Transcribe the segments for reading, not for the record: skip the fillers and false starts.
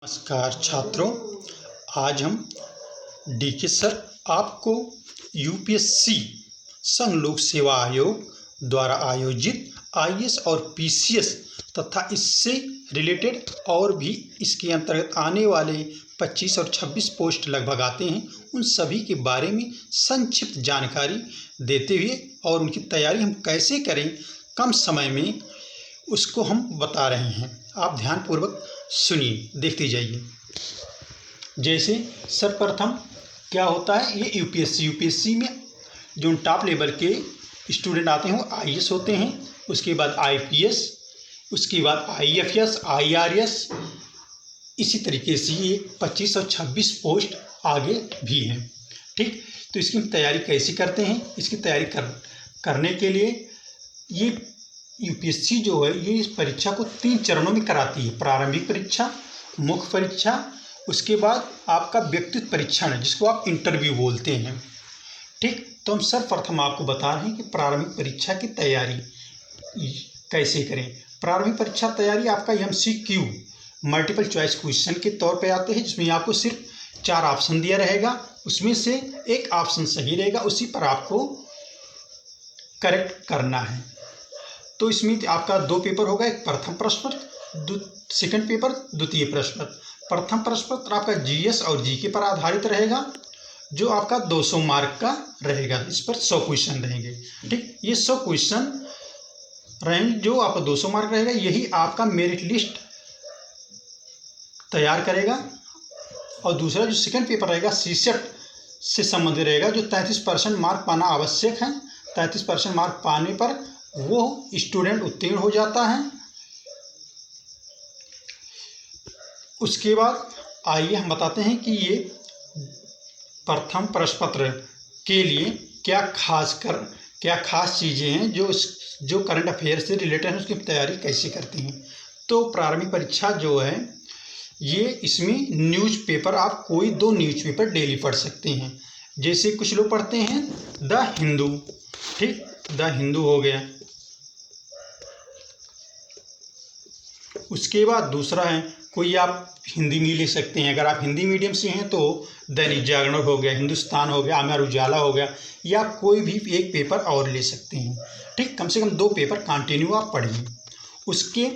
नमस्कार छात्रों, आज हम डीके सर आपको यूपीएससी संघ लोक सेवा आयोग द्वारा आयोजित आईएएस और पीसीएस तथा इससे रिलेटेड और भी इसके अंतर्गत आने वाले 25 और 26 पोस्ट लगभग आते हैं, उन सभी के बारे में संक्षिप्त जानकारी देते हुए और उनकी तैयारी हम कैसे करें कम समय में, उसको हम बता रहे हैं। आप ध्यानपूर्वक सुनिए, देखते जाइए। जैसे सर्वप्रथम क्या होता है, ये यूपीएससी में जो टॉप लेवल के स्टूडेंट आते हैं वो आईएएस होते हैं, उसके बाद आईपीएस, उसके बाद आईएफएस, आईआरएस, इसी तरीके से ये 25 और 26 पोस्ट आगे भी हैं। ठीक, तो इसकी तैयारी कैसे करते हैं? इसकी तैयारी करने के लिए ये यूपीएससी जो है ये इस परीक्षा को 3 चरणों में कराती है। प्रारंभिक परीक्षा, मुख्य परीक्षा, उसके बाद आपका व्यक्तित्व परीक्षण जिसको आप इंटरव्यू बोलते हैं। ठीक, तो हम सर्वप्रथम आपको बता रहे हैं कि प्रारंभिक परीक्षा की तैयारी कैसे करें। प्रारंभिक परीक्षा तैयारी आपका एमसीक्यू मल्टीपल चॉइस क्वेश्चन के तौर पे आते हैं, जिसमें आपको सिर्फ 4 ऑप्शन दिया रहेगा, उसमें से एक ऑप्शन सही रहेगा, उसी पर आपको करेक्ट करना है। तो इसमें आपका 2 पेपर होगा, एक प्रथम प्रश्न पत्र, सेकंड पेपर द्वितीय प्रश्न पत्र। प्रथम प्रश्न पत्र आपका जीएस और जीके पर आधारित रहेगा, जो आपका 200 मार्क का रहेगा। इस पर 100 क्वेश्चन रहेंगे। ठीक, ये 100 क्वेश्चन रहेंगे जो आपका 200 मार्क रहेगा। यही आपका मेरिट लिस्ट तैयार करेगा। और दूसरा जो सेकंड पेपर रहेगा सीसेट से संबंधित रहेगा, जो 33% मार्क पाना आवश्यक है। 33% मार्क पाने पर वो स्टूडेंट उत्तीर्ण हो जाता है। उसके बाद आइए हम बताते हैं कि ये प्रथम प्रश्न पत्र के लिए क्या खास चीज़ें हैं जो करंट अफेयर से रिलेटेड है, उसकी तैयारी कैसे करती हैं। तो प्रारंभिक परीक्षा जो है ये इसमें न्यूज़पेपर, आप कोई 2 न्यूज़पेपर डेली पढ़ सकते हैं। जैसे कुछ लोग पढ़ते हैं द हिंदू। ठीक, द हिंदू हो गया। उसके बाद दूसरा है, कोई आप हिंदी में ले सकते हैं। अगर आप हिंदी मीडियम से हैं तो दैनिक जागरण हो गया, हिंदुस्तान हो गया, अमर उजाला हो गया, या कोई भी एक पेपर और ले सकते हैं। ठीक, कम से कम 2 पेपर कंटिन्यू आप पढ़िए। उसके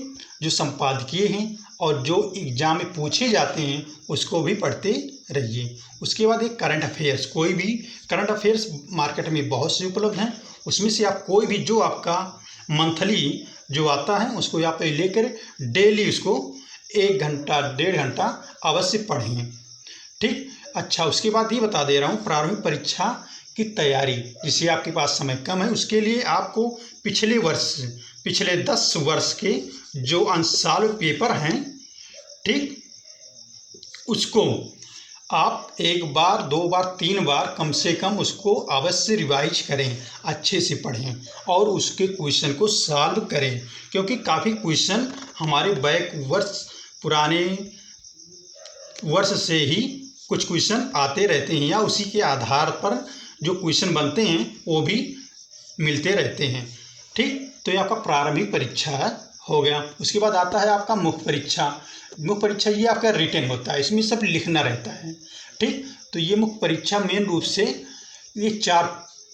जो संपादकीय हैं और जो एग्जाम में पूछे जाते हैं उसको भी पढ़ते रहिए। उसके बाद एक करंट अफेयर्स, कोई भी करंट अफेयर्स मार्केट में बहुत से उपलब्ध हैं, उसमें से आप कोई भी जो आपका मंथली जो आता है उसको आप लेकर डेली उसको 1 घंटा 1.5 घंटा अवश्य पढ़ें। ठीक, अच्छा, उसके बाद ये बता दे रहा हूँ प्रारंभिक परीक्षा की तैयारी, जिससे आपके पास समय कम है, उसके लिए आपको पिछले 10 वर्ष के जो अंशसाल पेपर हैं, ठीक, उसको आप 1 बार 2 बार 3 बार कम से कम उसको अवश्य रिवाइज करें, अच्छे से पढ़ें और उसके क्वेश्चन को सॉल्व करें। क्योंकि काफ़ी क्वेश्चन हमारे पुराने वर्ष से ही कुछ क्वेश्चन आते रहते हैं, या उसी के आधार पर जो क्वेश्चन बनते हैं वो भी मिलते रहते हैं। ठीक, तो ये आपका प्रारंभिक परीक्षा हो गया। उसके बाद आता है आपका मुख्य परीक्षा। मुख्य परीक्षा ये आपका रिटन होता है, इसमें सब लिखना रहता है। ठीक, तो ये मुख्य परीक्षा मेन रूप से ये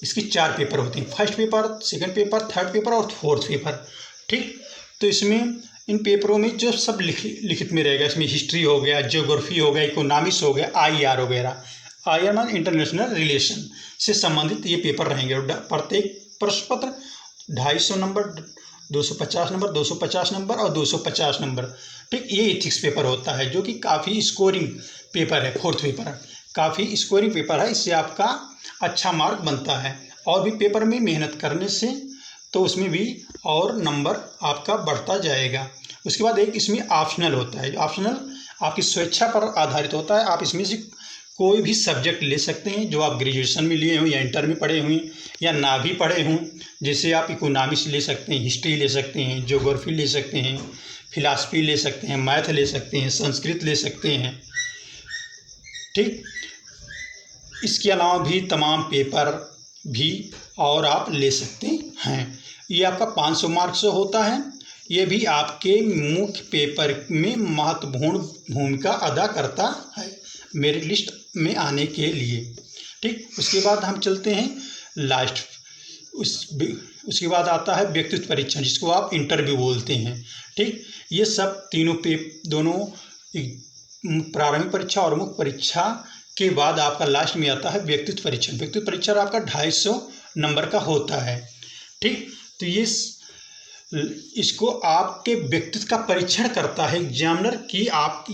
इसके 4 पेपर होते हैं, first paper, second paper, third paper और फोर्थ पेपर। ठीक, तो इसमें इन पेपरों में जो सब लिखित में रहेगा, इसमें हिस्ट्री हो गया, ज्योग्राफी हो गया, इकोनॉमिक्स हो गया, आईआर वगैरह, आईआर मान इंटरनेशनल रिलेशन से संबंधित ये पेपर रहेंगे। प्रत्येक प्रश्न पत्र 250 नंबर, 250 नंबर, 250 नंबर और 250 नंबर। ठीक, ये एथिक्स पेपर होता है जो कि काफ़ी स्कोरिंग पेपर है। फोर्थ पेपर काफ़ी स्कोरिंग पेपर है, इससे आपका अच्छा मार्क बनता है। और भी पेपर में मेहनत करने से तो उसमें भी और नंबर आपका बढ़ता जाएगा। उसके बाद एक इसमें ऑप्शनल होता है। ऑप्शनल आपकी स्वेच्छा पर आधारित होता है, आप इसमें से कोई भी सब्जेक्ट ले सकते हैं जो आप ग्रेजुएशन में लिए हों या इंटर में पढ़े हुए या ना भी पढ़े हों। जैसे आप इकोनॉमिक्स ले सकते हैं, हिस्ट्री ले सकते हैं, ज्योग्राफी ले सकते हैं, फिलॉसफी ले सकते हैं, मैथ ले सकते हैं, संस्कृत ले सकते हैं। ठीक, इसके अलावा भी तमाम पेपर भी और आप ले सकते हैं। ये आपका 500 मार्क्स होता है। ये भी आपके मुख्य पेपर में महत्वपूर्ण भूमिका अदा करता है मेरिट लिस्ट में आने के लिए। ठीक, उसके बाद हम चलते हैं लास्ट, उसके बाद आता है व्यक्तित्व परीक्षण, जिसको आप इंटरव्यू बोलते हैं। ठीक, ये सब तीनों दोनों प्रारंभिक परीक्षा और मुख्य परीक्षा के बाद आपका लास्ट में आता है व्यक्तित्व परीक्षण। व्यक्तित्व परीक्षण आपका 250 नंबर का होता है। ठीक, तो ये इसको आपके व्यक्तित्व का परीक्षण करता है एग्जामिनर की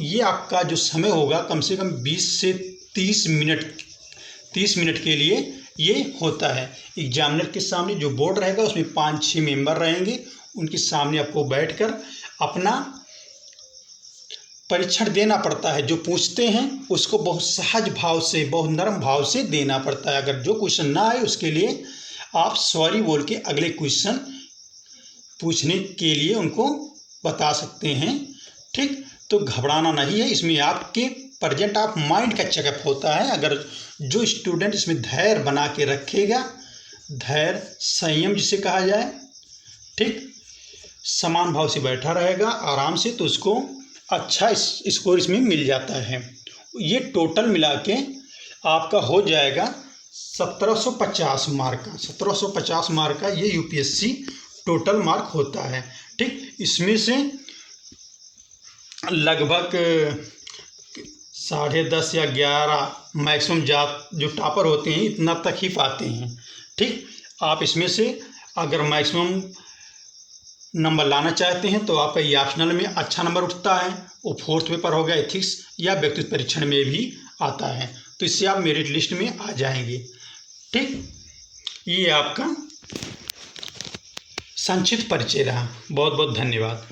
ये आपका जो समय होगा कम से कम 20 से 30 मिनट के लिए ये होता है। एग्जामिनर के सामने जो बोर्ड रहेगा उसमें 5-6 मेंबर रहेंगे, उनके सामने आपको बैठकर अपना परीक्षण देना पड़ता है। जो पूछते हैं उसको बहुत सहज भाव से, बहुत नरम भाव से देना पड़ता है। अगर जो क्वेश्चन ना आए उसके लिए आप सॉरी बोल के अगले क्वेश्चन पूछने के लिए उनको बता सकते हैं। ठीक, तो घबराना नहीं है, इसमें आपके प्रेजेंट ऑफ माइंड का चेकअप होता है। अगर जो स्टूडेंट इसमें धैर्य बना के रखेगा, धैर्य संयम जिसे कहा जाए, ठीक, समान भाव से बैठा रहेगा आराम से, तो उसको अच्छा स्कोर इसमें मिल जाता है। ये टोटल मिला के आपका हो जाएगा 1750 मार्क का। 1750 मार्क का ये यूपीएससी टोटल मार्क होता है। ठीक, इसमें से लगभग 10.5 या 11 मैक्सिमम जो टॉपर होते हैं इतना तक ही पाते हैं। ठीक, आप इसमें से अगर मैक्सिमम नंबर लाना चाहते हैं तो आपका ये ऑप्शनल में अच्छा नंबर उठता है, वो 4th पेपर हो गया एथिक्स या व्यक्तित्व परीक्षण में भी आता है, तो इससे आप मेरिट लिस्ट में आ जाएंगे। ठीक, ये आपका संक्षिप्त परिचय रहा। बहुत बहुत धन्यवाद।